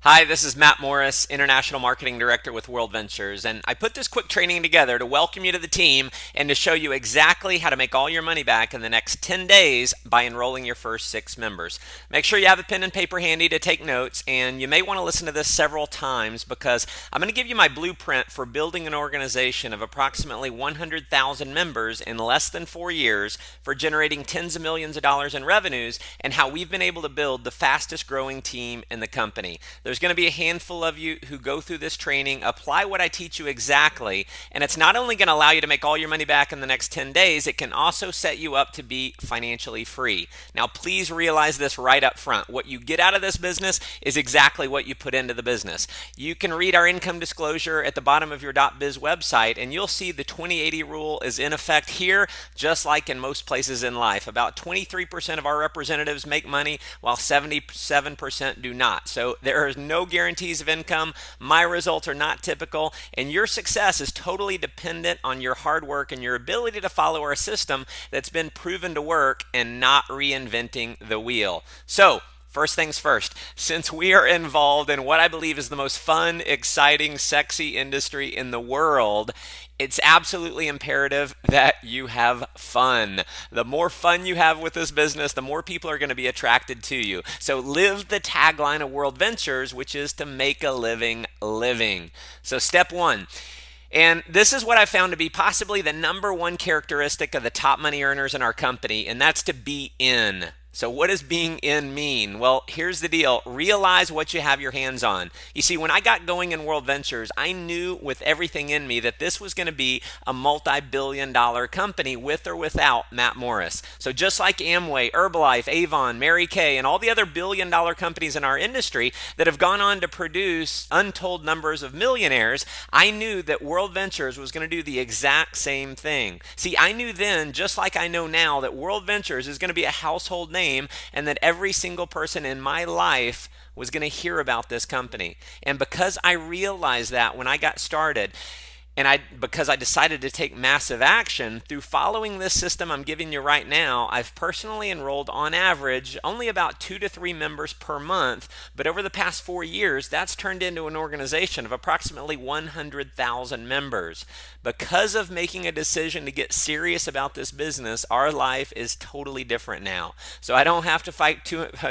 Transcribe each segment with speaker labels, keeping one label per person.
Speaker 1: Hi, this is Matt Morris, International Marketing Director with World Ventures, and I put this quick training together to welcome you to the team and to show you exactly how to make all your money back in the next 10 days by enrolling your first 6 members. Make sure you have a pen and paper handy to take notes, and you may want to listen to this several times because I'm going to give you my blueprint for building an organization of approximately 100,000 members in less than 4 years for generating tens of millions of dollars in revenues and how we've been able to build the fastest growing team in the company. There's going to be a handful of you who go through this training, apply what I teach you exactly, and it's not only going to allow you to make all your money back in the next 10 days, it can also set you up to be financially free. Now, please realize this right up front. What you get out of this business is exactly what you put into the business. You can read our income disclosure at the bottom of your .biz website, and you'll see the 20/80 rule is in effect here, just like in most places in life. About 23% of our representatives make money, while 77% do not. So there is no guarantees of income. My results are not typical, and your success is totally dependent on your hard work and your ability to follow our system that's been proven to work and not reinventing the wheel. So, first things first, since we are involved in what I believe is the most fun, exciting, sexy industry in the world, it's absolutely imperative that you have fun. The more fun you have with this business, the more people are going to be attracted to you. So live the tagline of World Ventures, which is to make a living living. So step one. And this is what I found to be possibly the number one characteristic of the top money earners in our company, and that's to be in. So what does being in mean? Well, here's the deal. Realize what you have your hands on. You see, when I got going in World Ventures, I knew with everything in me that this was going to be a multi-billion-dollar company with or without Matt Morris. So just like Amway, Herbalife, Avon, Mary Kay, and all the other billion-dollar companies in our industry that have gone on to produce untold numbers of millionaires, I knew that World Ventures was going to do the exact same thing. See, I knew then, just like I know now, that World Ventures is going to be a household name and that every single person in my life was going to hear about this company. And because I realized that when I got started, and because I decided to take massive action through following this system I'm giving you right now, I've personally enrolled on average only about 2 to 3 members per month, but over the past 4 years, that's turned into an organization of approximately 100,000 members. Because of making a decision to get serious about this business, our life is totally different now. So I don't have to fight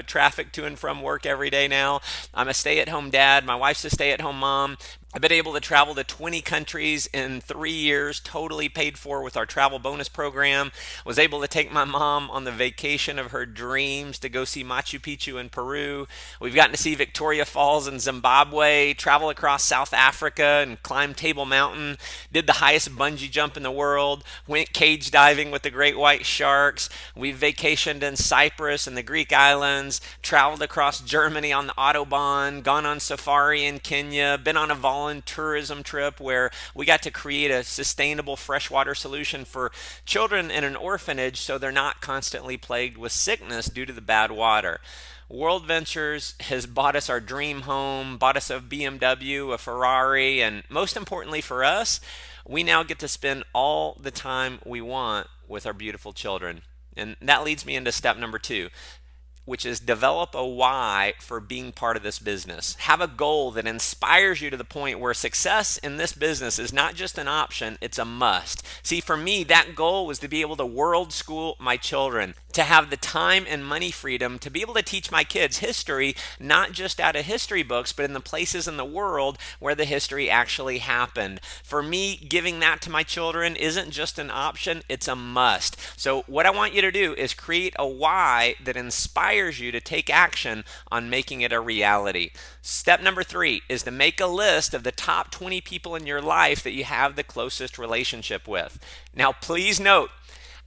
Speaker 1: traffic to and from work every day now. I'm a stay-at-home dad. My wife's a stay-at-home mom. I've been able to travel to 20 countries in 3 years, totally paid for with our travel bonus program. Was able to take my mom on the vacation of her dreams to go see Machu Picchu in Peru. We've gotten to see Victoria Falls in Zimbabwe, travel across South Africa and climb Table Mountain, did the highest bungee jump in the world, went cage diving with the great white sharks. We've vacationed in Cyprus and the Greek islands, traveled across Germany on the Autobahn, gone on safari in Kenya, been on a tourism trip where we got to create a sustainable freshwater solution for children in an orphanage so they're not constantly plagued with sickness due to the bad water. World Ventures has bought us our dream home, bought us a BMW, a Ferrari, and most importantly for us, we now get to spend all the time we want with our beautiful children. And that leads me into step number 2, which is develop a why for being part of this business. Have a goal that inspires you to the point where success in this business is not just an option, it's a must. See, for me, that goal was to be able to world school my children, to have the time and money freedom to be able to teach my kids history, not just out of history books, but in the places in the world where the history actually happened. For me, giving that to my children isn't just an option, it's a must. So what I want you to do is create a why that inspires you to take action on making it a reality. Step number 3 is to make a list of the top 20 people in your life that you have the closest relationship with. Now, please note,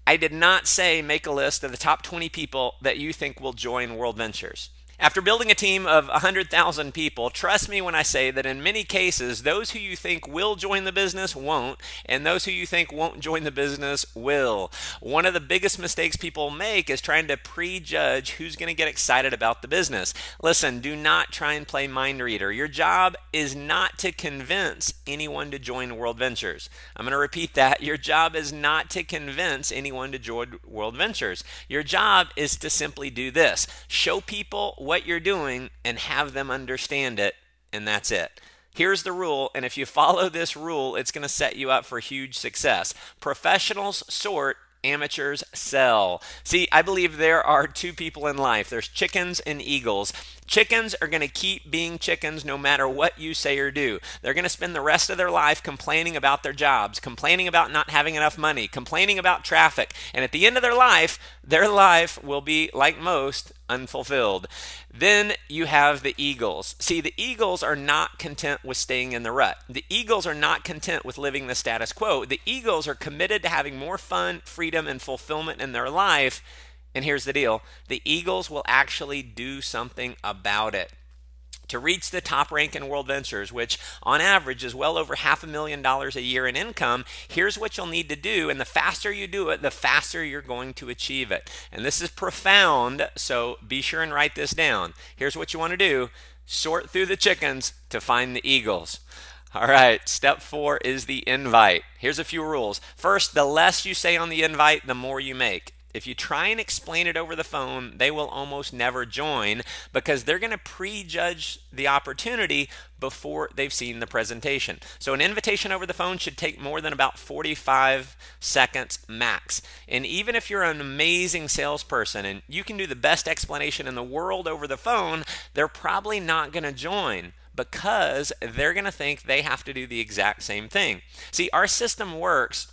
Speaker 1: I did not say make a list of the top 20 people that you think will join World Ventures. After building a team of 100,000 people, trust me when I say that in many cases, those who you think will join the business won't, and those who you think won't join the business will. One of the biggest mistakes people make is trying to prejudge who's going to get excited about the business. Listen, do not try and play mind reader. Your job is not to convince anyone to join World Ventures. I'm going to repeat that. Your job is not to convince anyone to join World Ventures. Your job is to simply do this. Show people what you're doing and have them understand it, and that's it. Here's the rule, and if you follow this rule, it's going to set you up for huge success. Professionals sort, amateurs sell. See, I believe there are two people in life. There's chickens and eagles. Chickens are going to keep being chickens no matter what you say or do. They're going to spend the rest of their life complaining about their jobs, complaining about not having enough money, complaining about traffic. And at the end of their life will be, like most, unfulfilled. Then you have the eagles. See, the eagles are not content with staying in the rut. The eagles are not content with living the status quo. The eagles are committed to having more fun, freedom, and fulfillment in their life. And here's the deal. The eagles will actually do something about it. To reach the top rank in World Ventures, which on average is well over $500,000 a year in income, here's what you'll need to do. And the faster you do it, the faster you're going to achieve it. And this is profound, so be sure and write this down. Here's what you want to do. Sort through the chickens to find the eagles. All right, step 4 is the invite. Here's a few rules. First, the less you say on the invite, the more you make. If you try and explain it over the phone, they will almost never join because they're going to prejudge the opportunity before they've seen the presentation. So an invitation over the phone should take more than about 45 seconds max. And even if you're an amazing salesperson and you can do the best explanation in the world over the phone, they're probably not going to join because they're going to think they have to do the exact same thing. See, our system works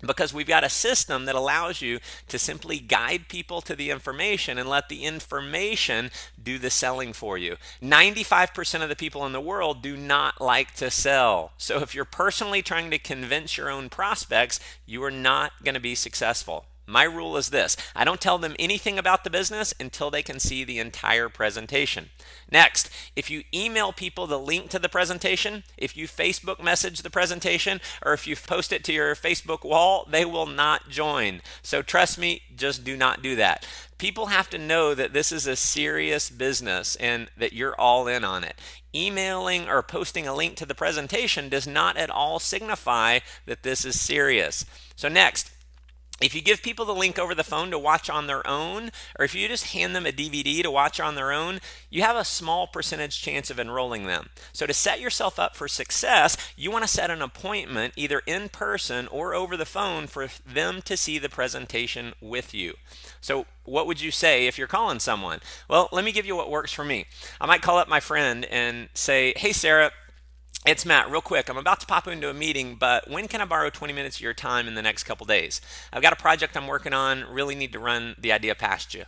Speaker 1: because we've got a system that allows you to simply guide people to the information and let the information do the selling for you. 95% of the people in the world do not like to sell. So if you're personally trying to convince your own prospects, you are not going to be successful. My rule is this: I don't tell them anything about the business until they can see the entire presentation. Next, if you email people the link to the presentation, if you Facebook message the presentation, or if you post it to your Facebook wall, they will not join. So trust me, just do not do that. People have to know that this is a serious business and that you're all in on it. Emailing or posting a link to the presentation does not at all signify that this is serious. So next, if you give people the link over the phone to watch on their own, or if you just hand them a DVD to watch on their own, you have a small percentage chance of enrolling them. So to set yourself up for success, you want to set an appointment either in person or over the phone for them to see the presentation with you. So what would you say if you're calling someone? Well, let me give you what works for me. I might call up my friend and say, "Hey, Sarah, it's Matt. Real quick, I'm about to pop into a meeting, but when can I borrow 20 minutes of your time in the next couple days? I've got a project I'm working on, really need to run the idea past you."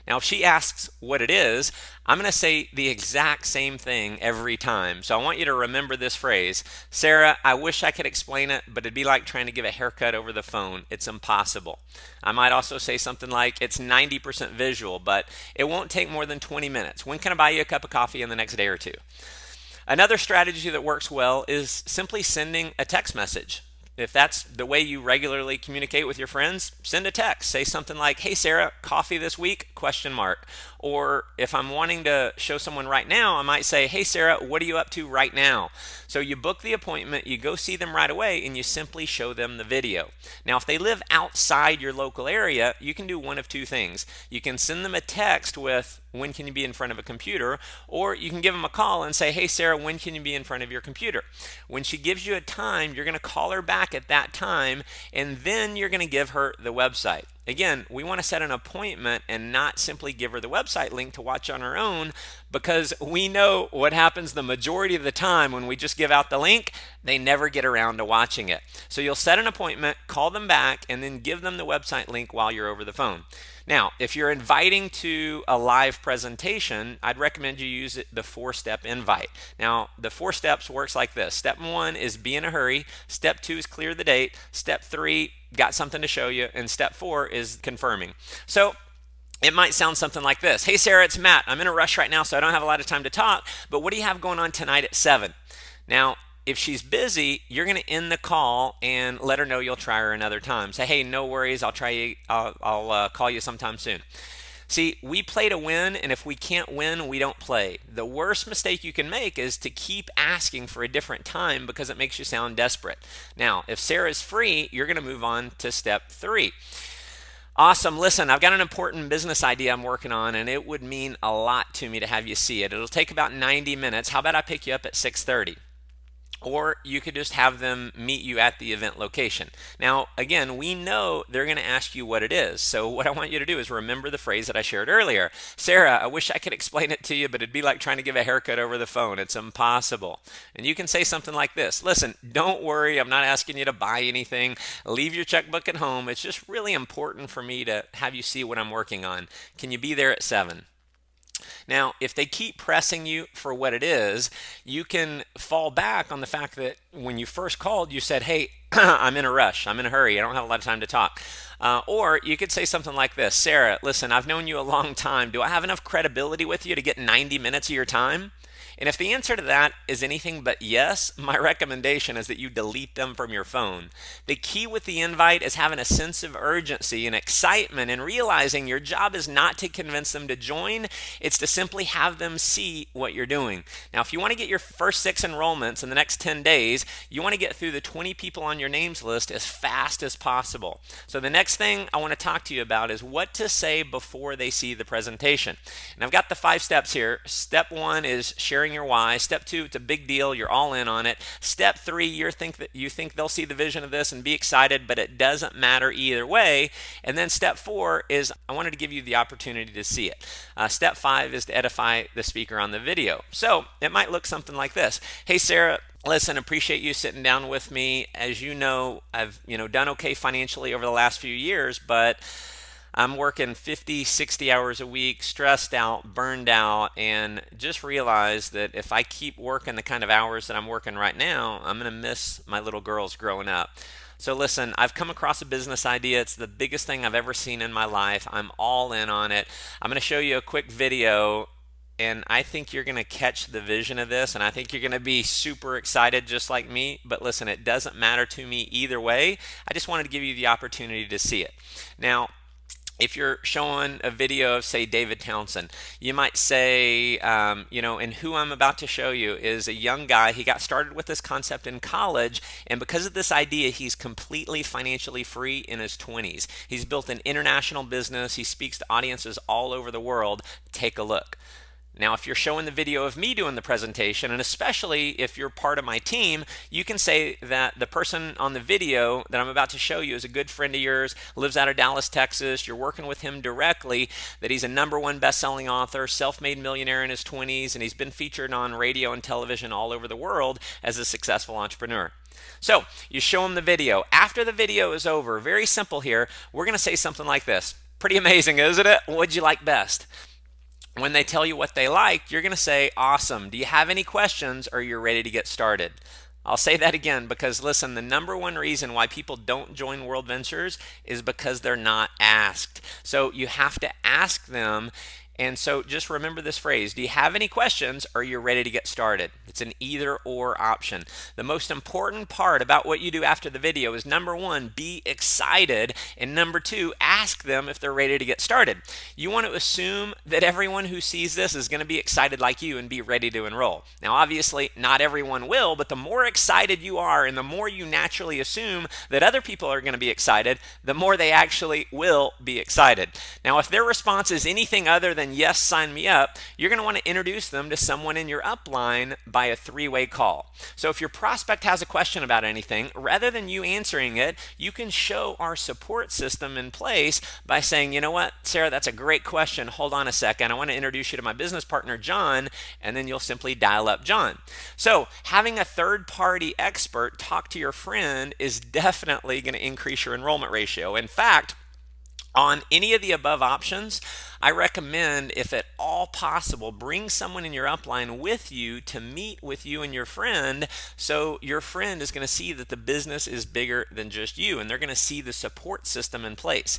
Speaker 1: Now, if she asks what it is, I'm going to say the exact same thing every time. So I want you to remember this phrase: "Sarah, I wish I could explain it, but it'd be like trying to give a haircut over the phone. It's impossible." I might also say something like, "It's 90% visual, but it won't take more than 20 minutes. When can I buy you a cup of coffee in the next day or two?" Another strategy that works well is simply sending a text message. If that's the way you regularly communicate with your friends, send a text. Say something like, "Hey Sarah, coffee this week?" ? Or if I'm wanting to show someone right now, I might say, "Hey Sarah, what are you up to right now?" So you book the appointment, you go see them right away, and you simply show them the video. Now, if they live outside your local area, you can do one of two things. You can send them a text with, "When can you be in front of a computer?" Or you can give them a call and say, "Hey Sarah, when can you be in front of your computer?" When she gives you a time, you're going to call her back at that time, and then you're going to give her the website. Again, we want to set an appointment and not simply give her the website link to watch on her own, because we know what happens the majority of the time when we just give out the link. They never get around to watching it. So you'll set an appointment, call them back, and then give them the website link while you're over the phone. Now, if you're inviting to a live presentation, I'd recommend you use the 4-step invite. Now, the 4 steps works like this. Step 1 is be in a hurry. Step 2 is clear the date. Step 3, got something to show you. And step 4 is confirming. So it might sound something like this: "Hey Sarah, it's Matt. I'm in a rush right now, so I don't have a lot of time to talk, but what do you have going on tonight at 7? Now, if she's busy, you're going to end the call and let her know you'll try her another time. Say, "Hey, no worries. I'll call you sometime soon." See, we play to win, and if we can't win, we don't play. The worst mistake you can make is to keep asking for a different time because it makes you sound desperate. Now, if Sarah's free, you're going to move on to step 3. Awesome. Listen, I've got an important business idea I'm working on, and it would mean a lot to me to have you see it. It'll take about 90 minutes. How about I pick you up at 6:30? Or you could just have them meet you at the event location. Now, again, we know they're going to ask you what it is. So what I want you to do is remember the phrase that I shared earlier. Sarah, I wish I could explain it to you, but it'd be like trying to give a haircut over the phone. It's impossible. And you can say something like this. Listen, don't worry. I'm not asking you to buy anything. Leave your checkbook at home. It's just really important for me to have you see what I'm working on. Can you be there at 7? Now, if they keep pressing you for what it is, you can fall back on the fact that when you first called, you said, hey, I'm in a rush. I'm in a hurry. I don't have a lot of time to talk. Or you could say something like this. Sarah, listen, I've known you a long time. Do I have enough credibility with you to get 90 minutes of your time? And if the answer to that is anything but yes, my recommendation is that you delete them from your phone. The key with the invite is having a sense of urgency and excitement and realizing your job is not to convince them to join, it's to simply have them see what you're doing. Now, if you want to get your first 6 enrollments in the next 10 days, you want to get through the 20 people on your names list as fast as possible. So the next thing I want to talk to you about is what to say before they see the presentation. And I've got the 5 steps here. Step 1 is sharing your why. Step 2, it's a big deal. You're all in on it. Step 3, you think they'll see the vision of this and be excited, but it doesn't matter either way. And then step 4 is I wanted to give you the opportunity to see it. Step 5 is to edify the speaker on the video. So it might look something like this. Hey, Sarah, listen, appreciate you sitting down with me. As you know, I've done okay financially over the last few years, but I'm working 50, 60 hours a week, stressed out, burned out, and just realized that if I keep working the kind of hours that I'm working right now, I'm going to miss my little girls growing up. So listen, I've come across a business idea. It's the biggest thing I've ever seen in my life. I'm all in on it. I'm going to show you a quick video, and I think you're going to catch the vision of this, and I think you're going to be super excited just like me. But listen, it doesn't matter to me either way. I just wanted to give you the opportunity to see it. Now, if you're showing a video of, say, David Townsend, you might say, and who I'm about to show you is a young guy. He got started with this concept in college, and because of this idea, he's completely financially free in his 20s. He's built an international business. He speaks to audiences all over the world. Take a look. Now, if you're showing the video of me doing the presentation, and especially if you're part of my team, you can say that the person on the video that I'm about to show you is a good friend of yours, lives out of Dallas, Texas. You're working with him directly, that he's a #1 best-selling author, self-made millionaire in his 20s, and he's been featured on radio and television all over the world as a successful entrepreneur. So you show him the video. After the video is over, very simple here, we're going to say something like this. Pretty amazing, isn't it? What'd you like best? When they tell you what they like, you're going to say, awesome. Do you have any questions, or you're ready to get started? I'll say that again because, listen, the #1 reason why people don't join World Ventures is because they're not asked. So you have to ask them. And so just remember this phrase. Do you have any questions, or you're ready to get started? It's an either or option. The most important part about what you do after the video is #1, be excited, and #2, ask them if they're ready to get started. You want to assume that everyone who sees this is going to be excited like you and be ready to enroll. Now, obviously, not everyone will, but the more excited you are and the more you naturally assume that other people are going to be excited, the more they actually will be excited. Now, if their response is anything other than yes, sign me up, you're going to want to introduce them to someone in your upline by a 3-way call. So if your prospect has a question about anything, rather than you answering it, you can show our support system in place by saying, you know what, Sarah, that's a great question. Hold on a second. I want to introduce you to my business partner, John, and then you'll simply dial up John. So having a third-party expert talk to your friend is definitely going to increase your enrollment ratio. In fact, on any of the above options, I recommend, if at all possible, bring someone in your upline with you to meet with you and your friend, so your friend is going to see that the business is bigger than just you, and they're going to see the support system in place.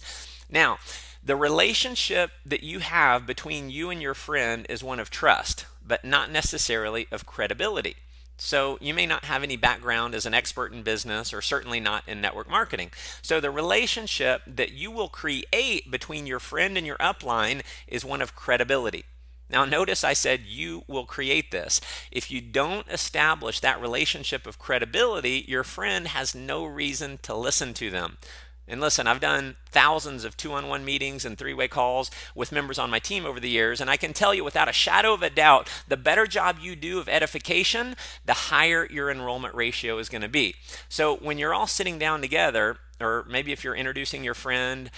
Speaker 1: Now, the relationship that you have between you and your friend is one of trust, but not necessarily of credibility. So you may not have any background as an expert in business, or certainly not in network marketing. So the relationship that you will create between your friend and your upline is one of credibility. Now notice I said you will create this. If you don't establish that relationship of credibility, your friend has no reason to listen to them. And listen, I've done thousands of two-on-one meetings and three-way calls with members on my team over the years, and I can tell you without a shadow of a doubt, the better job you do of edification, the higher your enrollment ratio is going to be. So when you're all sitting down together, or maybe if you're introducing your friend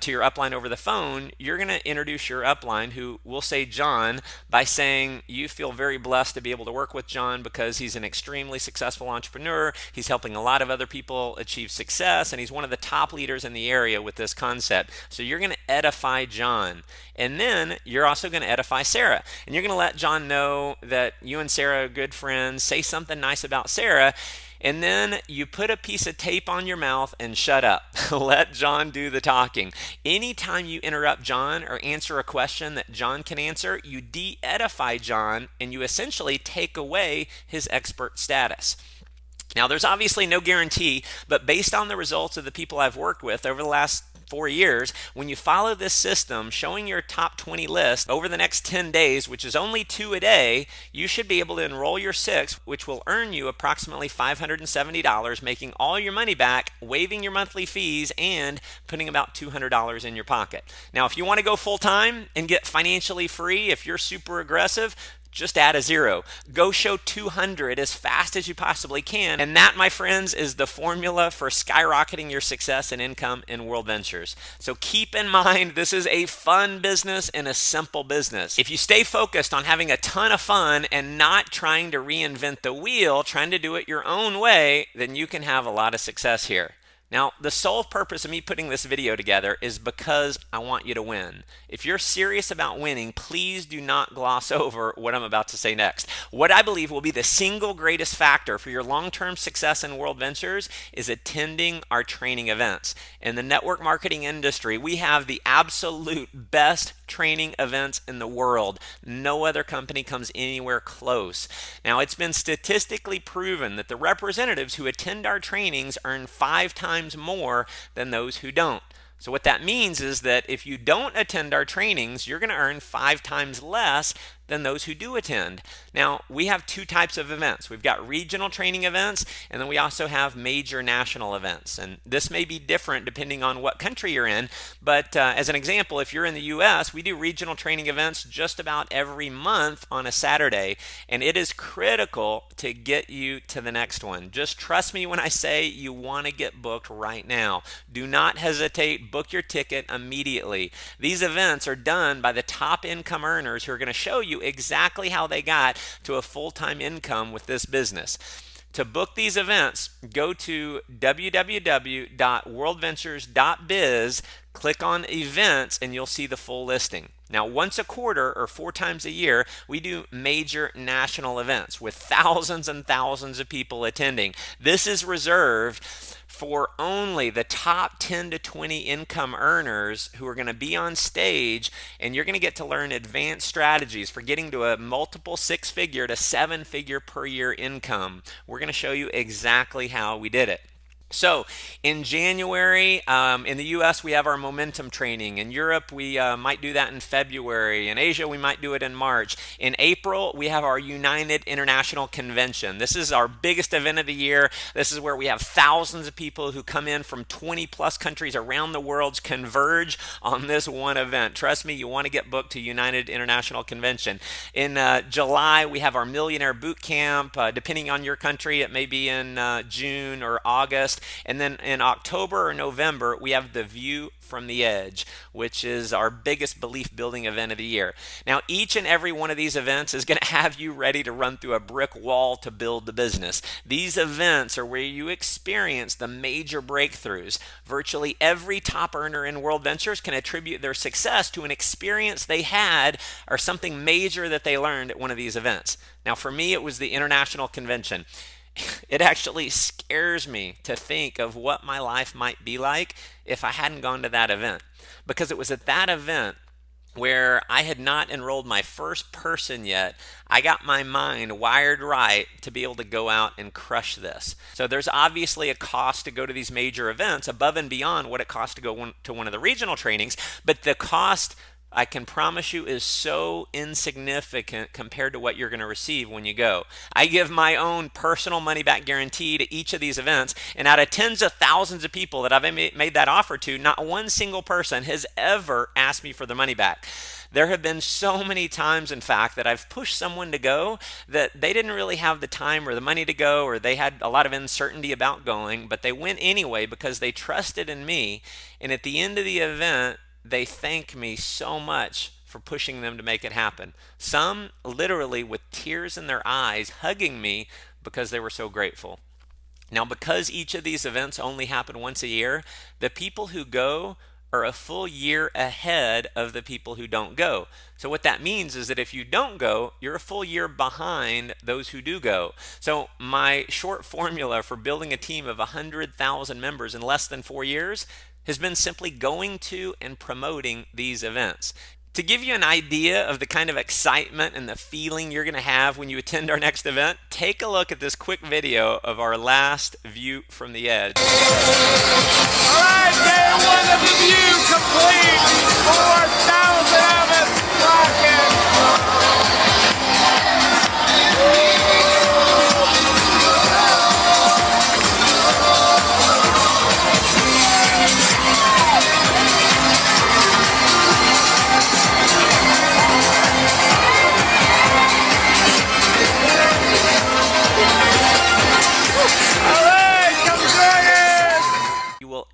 Speaker 1: to your upline over the phone, you're going to introduce your upline, who will say John, by saying you feel very blessed to be able to work with John because he's an extremely successful entrepreneur. He's helping a lot of other people achieve success, and he's one of the top leaders in the area with this concept. So you're going to edify John. And then you're also going to edify Sarah. And you're going to let John know that you and Sarah are good friends. Say something nice about Sarah. And then you put a piece of tape on your mouth and shut up. Let John do the talking. Anytime you interrupt John or answer a question that John can answer, you de-edify John and you essentially take away his expert status. Now, there's obviously no guarantee, but based on the results of the people I've worked with over the last 4 years, when you follow this system, showing your top 20 list over the next 10 days, which is only 2 a day, you should be able to enroll your 6, which will earn you approximately $570, making all your money back, waiving your monthly fees, and putting about $200 in your pocket. Now, if you want to go full time and get financially free, if you're super aggressive, just add a 0. Go show 200 as fast as you possibly can. And that, my friends, is the formula for skyrocketing your success and income in World Ventures. So keep in mind, this is a fun business and a simple business. If you stay focused on having a ton of fun and not trying to reinvent the wheel, trying to do it your own way, then you can have a lot of success here. Now, the sole purpose of me putting this video together is because I want you to win. If you're serious about winning, please do not gloss over what I'm about to say next. What I believe will be the single greatest factor for your long-term success in World Ventures is attending our training events. In the network marketing industry, we have the absolute best training events in the world. No other company comes anywhere close. Now, it's been statistically proven that the representatives who attend our trainings earn 5 times more than those who don't. So what that means is that if you don't attend our trainings, you're going to earn 5 times less than those who do attend. Now, we have 2 types of events. We've got regional training events, and then we also have major national events. And this may be different depending on what country you're in, but as an example, if you're in the US, we do regional training events just about every month on a Saturday, and it is critical to get you to the next one. Just trust me when I say you want to get booked right now. Do not hesitate. Book your ticket immediately. These events are done by the top income earners who are going to show you exactly how they got to a full-time income with this business. To book these events, go to www.worldventures.biz, click on events, and you'll see the full listing. Now, once a quarter or 4 times a year, we do major national events with thousands and thousands of people attending. This is reserved for only the top 10 to 20 income earners who are going to be on stage, and you're going to get to learn advanced strategies for getting to a multiple 6-figure to 7-figure per year income. We're going to show you exactly how we did it. So in January, in the US, we have our momentum training. In Europe, we might do that in February. In Asia, we might do it in March. In April, we have our United International Convention. This is our biggest event of the year. This is where we have thousands of people who come in from 20 plus countries around the world converge on this one event. Trust me, you want to get booked to United International Convention. In July, we have our Millionaire Boot Camp. Depending on your country, it may be in June or August. And then in October or November, we have the View from the Edge, which is our biggest belief building event of the year. Now, each and every one of these events is going to have you ready to run through a brick wall to build the business. These events are where you experience the major breakthroughs. Virtually every top earner in World Ventures can attribute their success to an experience they had or something major that they learned at one of these events. Now, for me, it was the International Convention. It actually scares me to think of what my life might be like if I hadn't gone to that event, because it was at that event where I had not enrolled my first person yet. I got my mind wired right to be able to go out and crush this. So there's obviously a cost to go to these major events above and beyond what it costs to go to one of the regional trainings, but the cost I can promise you is so insignificant compared to what you're going to receive when you go. I give my own personal money back guarantee to each of these events, and out of tens of thousands of people that I've made that offer to, not one single person has ever asked me for their money back. There have been so many times, in fact, that I've pushed someone to go that they didn't really have the time or the money to go, or they had a lot of uncertainty about going, but they went anyway because they trusted in me. And at the end of the event, they thank me so much for pushing them to make it happen. Some literally with tears in their eyes, hugging me because they were so grateful. Now, because each of these events only happen once a year, the people who go are a full year ahead of the people who don't go. So what that means is that if you don't go, you're a full year behind those who do go. So my short formula for building a team of 100,000 members in less than 4 years has been simply going to and promoting these events. To give you an idea of the kind of excitement and the feeling you're going to have when you attend our next event, take a look at this quick video of our last View from the Edge.
Speaker 2: All right, day one of the View complete. 4,000 of us rocking.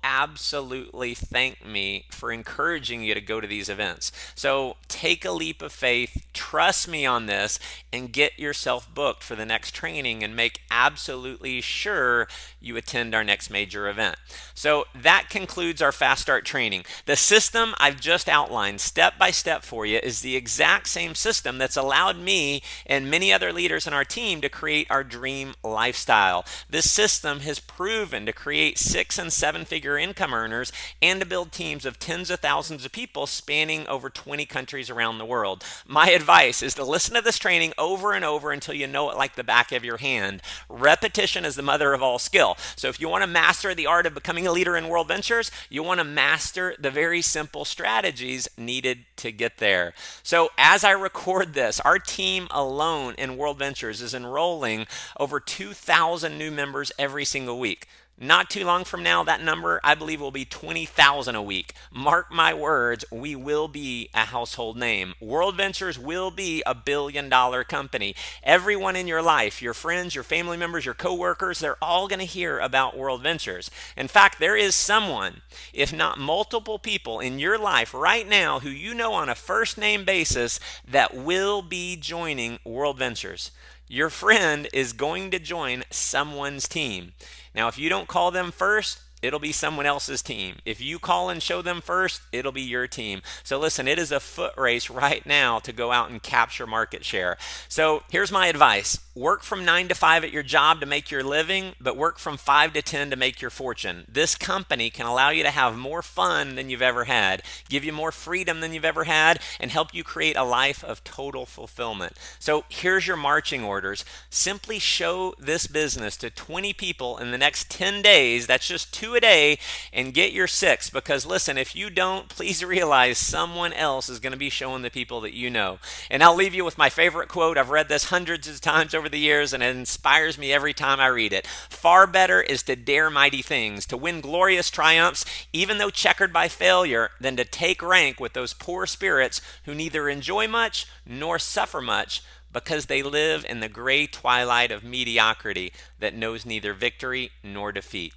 Speaker 1: Absolutely thank me for encouraging you to go to these events. So take a leap of faith, trust me on this, and get yourself booked for the next training and make absolutely sure you attend our next major event. So that concludes our Fast Start training. The system I've just outlined step by step for you is the exact same system that's allowed me and many other leaders in our team to create our dream lifestyle. This system has proven to create 6- and 7-figure income earners and to build teams of tens of thousands of people spanning over 20 countries around the world. My advice is to listen to this training over and over until you know it like the back of your hand. Repetition is the mother of all skill. So if you want to master the art of becoming a leader in World Ventures, you want to master the very simple strategies needed to get there. So as I record this, our team alone in World Ventures is enrolling over 2,000 new members every single week. Not too long from now, that number, I believe, will be 20,000 a week. Mark my words, we will be a household name. World Ventures will be a billion-dollar company. Everyone in your life, your friends, your family members, your coworkers, they're all going to hear about World Ventures. In fact, there is someone, if not multiple people in your life right now who you know on a first-name basis that will be joining World Ventures. Your friend is going to join someone's team. Now, if you don't call them first, it'll be someone else's team. If you call and show them first, it'll be your team. So listen, it is a foot race right now to go out and capture market share. So here's my advice. Work from 9 to 5 at your job to make your living, but work from 5 to 10 to make your fortune. This company can allow you to have more fun than you've ever had, give you more freedom than you've ever had, and help you create a life of total fulfillment. So here's your marching orders. Simply show this business to 20 people in the next 10 days. That's just 2 a day, and get your 6, because listen, if you don't, please realize someone else is going to be showing the people that you know. And I'll leave you with my favorite quote. I've read this hundreds of times over the years, and it inspires me every time I read it. Far better is to dare mighty things, to win glorious triumphs, even though checkered by failure, than to take rank with those poor spirits who neither enjoy much nor suffer much, because they live in the gray twilight of mediocrity that knows neither victory nor defeat.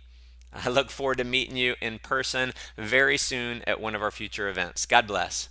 Speaker 1: I look forward to meeting you in person very soon at one of our future events. God bless.